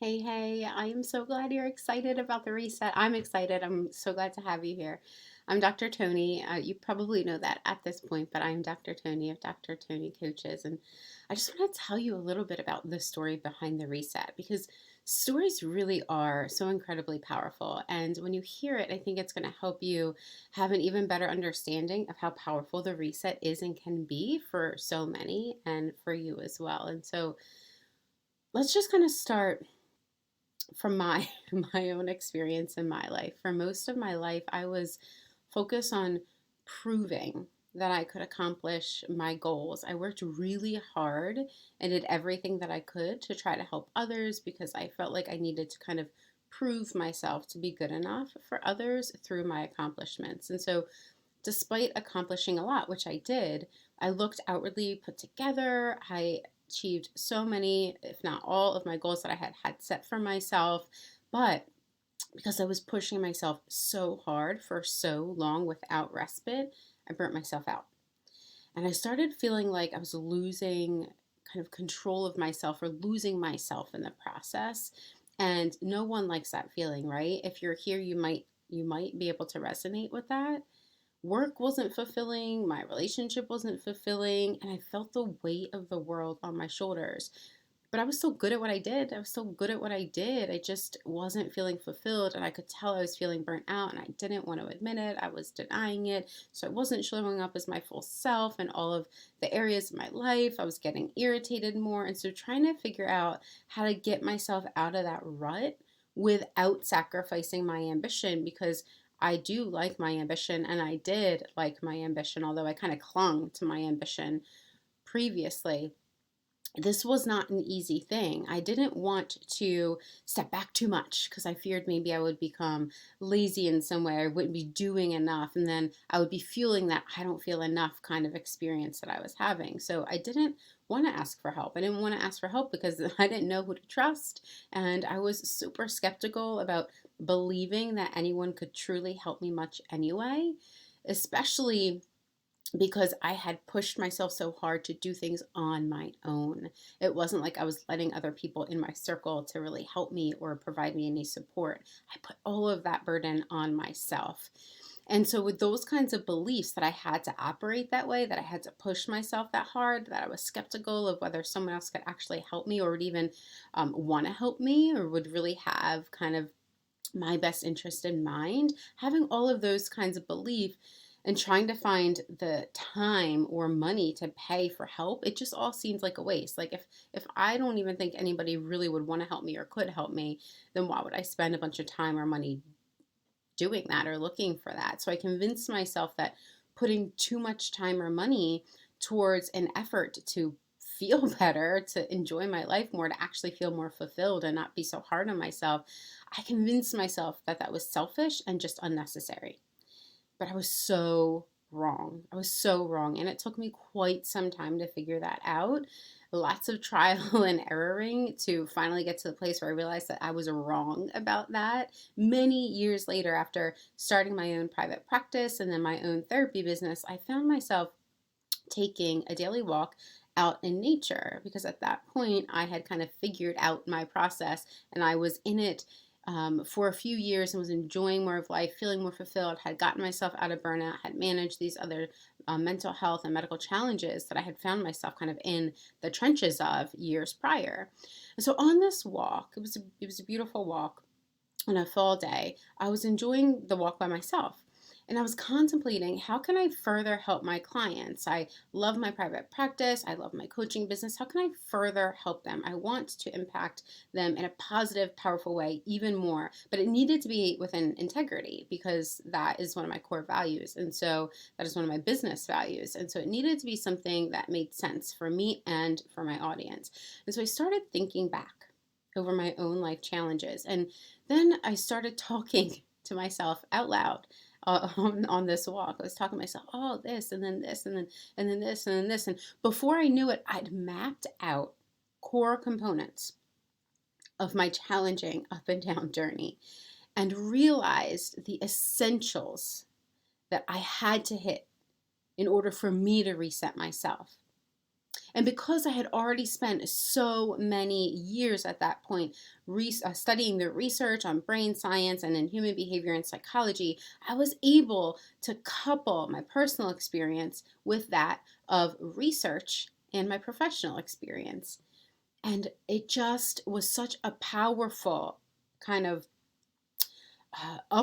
Hey, hey, I am so glad you're excited about the reset. I'm excited. I'm so glad to have you here. I'm Dr. Tony. You probably know that at this point, but I'm Dr. Tony of Dr. Tony Coaches. And I just want to tell you a little bit about the story behind the reset because stories really are so incredibly powerful. And when you hear it, I think it's going to help you have an even better understanding of how powerful the reset is and can be for so many and for you as well. And so let's just kind of start from my my own experience in my life. For most of my life, I was focused on proving that I could accomplish my goals. I worked really hard and did everything that I could to try to help others because I felt like I needed to kind of prove myself to be good enough for others through my accomplishments. And so, despite accomplishing a lot, which I did, I looked outwardly put together. I achieved so many, if not all, of my goals that I had set for myself. But because I was pushing myself so hard for so long without respite, I burnt myself out. And I started feeling like I was losing kind of control of myself or losing myself in the process. And no one likes that feeling, right? If you're here, you might be able to resonate with that. Work wasn't fulfilling, my relationship wasn't fulfilling, and I felt the weight of the world on my shoulders. But I was so good at what I did. I was so good at what I did. I just wasn't feeling fulfilled, and I could tell I was feeling burnt out, and I didn't want to admit it. I was denying it. So I wasn't showing up as my full self in all of the areas of my life. I was getting irritated more. And so trying to figure out how to get myself out of that rut without sacrificing my ambition because I do like my ambition and I did like my ambition, although I kind of clung to my ambition previously. This was not an easy thing. I didn't want to step back too much because I feared maybe I would become lazy in some way. I wouldn't be doing enough. And then I would be feeling that I don't feel enough kind of experience that I was having. So I didn't want to ask for help. I didn't want to ask for help because I didn't know who to trust. And I was super skeptical about believing that anyone could truly help me much anyway, especially because I had pushed myself so hard to do things on my own. It wasn't like I was letting other people in my circle to really help me or provide me any support. I put all of that burden on myself. And so, with those kinds of beliefs that I had to operate that way, that I had to push myself that hard, that I was skeptical of whether someone else could actually help me or would even want to help me or would really have kind of my best interest in mind, having all of those kinds of belief and trying to find the time or money to pay for help, it just all seems like a waste. Like if I don't even think anybody really would want to help me or could help me, then why would I spend a bunch of time or money doing that or looking for that? So I convinced myself that putting too much time or money towards an effort to feel better, to enjoy my life more, to actually feel more fulfilled and not be so hard on myself, I convinced myself that that was selfish and just unnecessary. But I was so wrong. I was so wrong. And it took me quite some time to figure that out. Lots of trial and erroring to finally get to the place where I realized that I was wrong about that. Many years later, after starting my own private practice and then my own therapy business, I found myself taking a daily walk out in nature because at that point I had kind of figured out my process and I was in it for a few years and was enjoying more of life, feeling more fulfilled, had gotten myself out of burnout, had managed these other mental health and medical challenges that I had found myself kind of in the trenches of years prior. And so on this walk, it was a beautiful walk on a fall day. I was enjoying the walk by myself. And I was contemplating how can I further help my clients? I love my private practice. I love my coaching business. How can I further help them? I want to impact them in a positive, powerful way even more. But it needed to be within integrity because that is one of my core values. And so that is one of my business values. And so it needed to be something that made sense for me and for my audience. And so I started thinking back over my own life challenges. And then I started talking to myself out loud on this walk. I was talking to myself, oh, this, and then this, and then this, and then this. And before I knew it, I'd mapped out core components of my challenging up and down journey and realized the essentials that I had to hit in order for me to reset myself. And because I had already spent so many years at that point studying the research on brain science and in human behavior and psychology, I was able to couple my personal experience with that of research and my professional experience. And it just was such a powerful kind of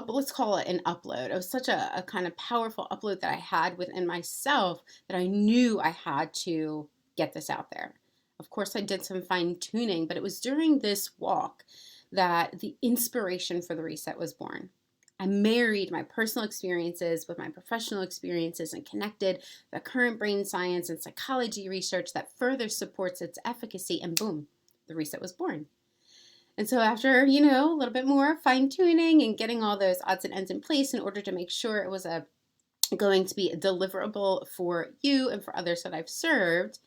let's call it an upload. It was such a kind of powerful upload that I had within myself that I knew I had to get this out there. Of course, I did some fine tuning, but it was during this walk that the inspiration for the reset was born. I married my personal experiences with my professional experiences and connected the current brain science and psychology research that further supports its efficacy, and boom, the reset was born. And so after, a little bit more fine tuning and getting all those odds and ends in place in order to make sure it was going to be deliverable for you and for others that I've served,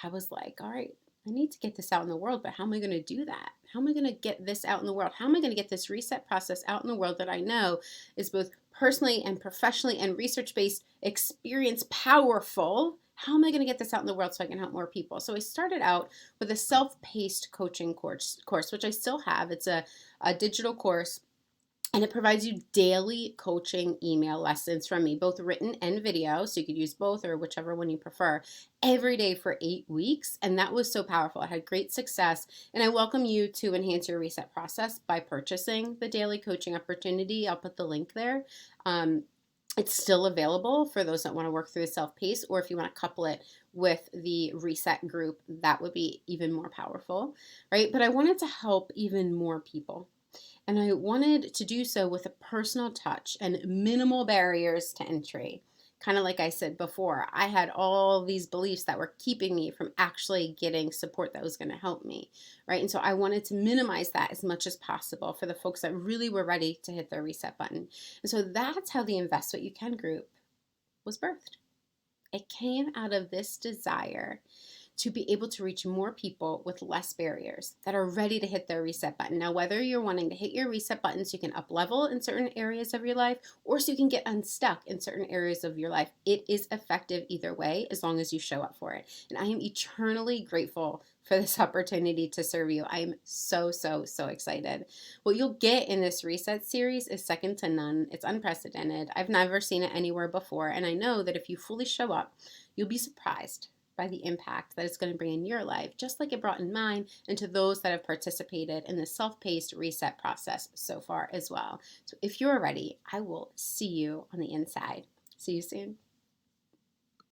I was like, all right, I need to get this out in the world, but how am I going to do that? How am I going to get this out in the world? How am I going to get this reset process out in the world that I know is both personally and professionally and research-based experience powerful? How am I going to get this out in the world so I can help more people? So I started out with a self-paced coaching course, which I still have. It's a digital course, and it provides you daily coaching email lessons from me, both written and video. So you could use both or whichever one you prefer, every day for 8 weeks. And that was so powerful. It had great success. And I welcome you to enhance your reset process by purchasing the daily coaching opportunity. I'll put the link there. It's still available for those that want to work through the self-pace, or if you want to couple it with the reset group, that would be even more powerful, right? But I wanted to help even more people. And I wanted to do so with a personal touch and minimal barriers to entry. Kind of like I said before, I had all these beliefs that were keeping me from actually getting support that was going to help me, right? And so I wanted to minimize that as much as possible for the folks that really were ready to hit their reset button. And so that's how the Invest What You Can group was birthed. It came out of this desire to be able to reach more people with less barriers that are ready to hit their reset button. Now, whether you're wanting to hit your reset button so you can up level in certain areas of your life or so you can get unstuck in certain areas of your life, it is effective either way as long as you show up for it. And I am eternally grateful for this opportunity to serve you. I am so, so, so excited. What you'll get in this reset series is second to none. It's unprecedented. I've never seen it anywhere before. And I know that if you fully show up, you'll be surprised by the impact that it's going to bring in your life, just like it brought in mine, and to those that have participated in the self-paced reset process so far as well. So if you're ready, I will see you on the inside. See you soon.